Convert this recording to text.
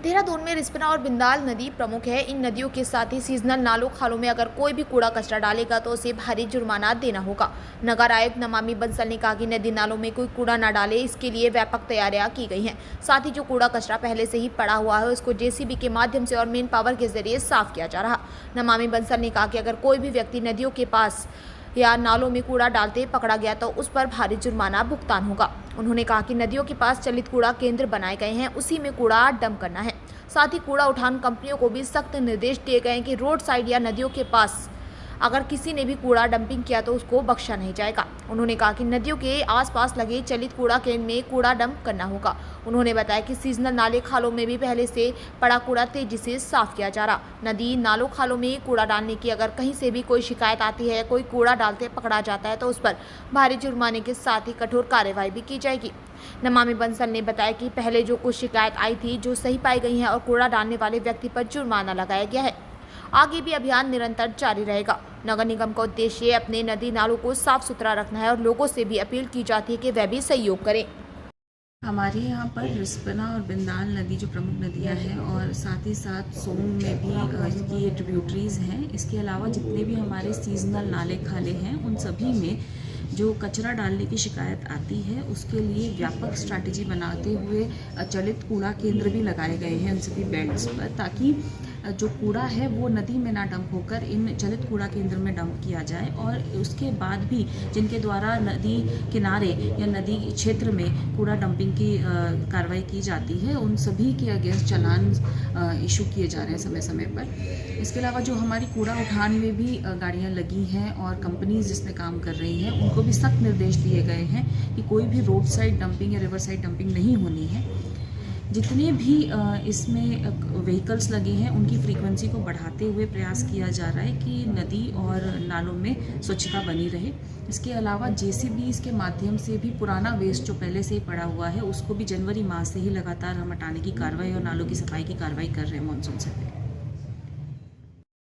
देहरादून में रिस्पना और बिंदाल नदी प्रमुख है। इन नदियों के साथ ही सीजनल नालों खालों में अगर कोई भी कूड़ा कचरा डालेगा तो उसे भारी जुर्माना देना होगा। नगर आयुक्त नमामि बंसल ने कहा कि नदी नालों में कोई कूड़ा न डाले, इसके लिए व्यापक तैयारियां की गई हैं। साथ ही जो कूड़ा कचरा पहले से ही पड़ा हुआ है उसको जेसीबी के माध्यम से और मेन पावर के जरिए साफ किया जा रहा। नमामि बंसल ने कहा कि अगर कोई भी व्यक्ति नदियों के पास या नालों में कूड़ा डालते पकड़ा गया तो उस पर भारी जुर्माना भुगतान होगा। उन्होंने कहा कि नदियों के पास चलित कूड़ा केंद्र बनाए गए हैं, उसी में कूड़ा डंप करना है। साथ ही कूड़ा उठान कंपनियों को भी सख्त निर्देश दिए गए हैं कि रोड साइड या नदियों के पास अगर किसी ने भी कूड़ा डंपिंग किया तो उसको बख्शा नहीं जाएगा। उन्होंने कहा कि नदियों के आसपास लगे चलित कूड़ा केंद्र में कूड़ा डंप करना होगा। उन्होंने बताया कि सीजनल नाले खालों में भी पहले से पड़ा कूड़ा तेजी से साफ किया जा रहा। नदी नालों खालों में कूड़ा डालने की अगर कहीं से भी कोई शिकायत आती है, कोई कूड़ा डालते पकड़ा जाता है तो उस पर भारी जुर्माने के साथ ही कठोर कार्रवाई भी की जाएगी। नमामि बंसल ने बताया कि पहले जो कुछ शिकायत आई थी जो सही पाई गई है और कूड़ा डालने वाले व्यक्ति पर जुर्माना लगाया गया है। आगे भी अभियान निरंतर जारी रहेगा। नगर निगम का उद्देश्य अपने नदी नालों को साफ सुथरा रखना है और लोगों से भी अपील की जाती है कि वह भी सहयोग करें। हमारे यहाँ पर रिस्पना और बिंदाल नदी जो प्रमुख नदियाँ हैं और साथ ही साथ सोम में भी इसकी ट्रिब्यूटरीज़ हैं। इसके अलावा जितने भी हमारे सीजनल नाले खाले हैं उन सभी में जो कचरा डालने की शिकायत आती है उसके लिए व्यापक स्ट्रैटेजी बनाते हुए चलित कूड़ा केंद्र भी लगाए गए हैं उन सभी बेल्ट्स पर, ताकि जो कूड़ा है वो नदी में ना डंप होकर इन चलित कूड़ा केंद्र में डंप किया जाए। और उसके बाद भी जिनके द्वारा नदी किनारे या नदी क्षेत्र में कूड़ा डंपिंग की कार्रवाई की जाती है उन सभी के अगेंस्ट चालान इशू किए जा रहे हैं समय समय पर। इसके अलावा जो हमारी कूड़ा उठान में भी गाड़ियाँ लगी हैं और कंपनीज जिसमें काम कर रही हैं उनको भी सख्त निर्देश दिए गए हैं कि कोई भी रोड साइड डंपिंग या रिवर साइड डंपिंग नहीं होनी है। जितने भी इसमें व्हीकल्स लगे हैं उनकी फ्रीक्वेंसी को बढ़ाते हुए प्रयास किया जा रहा है कि नदी और नालों में स्वच्छता बनी रहे। इसके अलावा जेसीबीज़ के माध्यम से भी पुराना वेस्ट जो पहले से ही पड़ा हुआ है उसको भी जनवरी माह से ही लगातार हम हटाने की कार्रवाई और नालों की सफाई की कार्रवाई कर रहे हैं मानसून से पहले।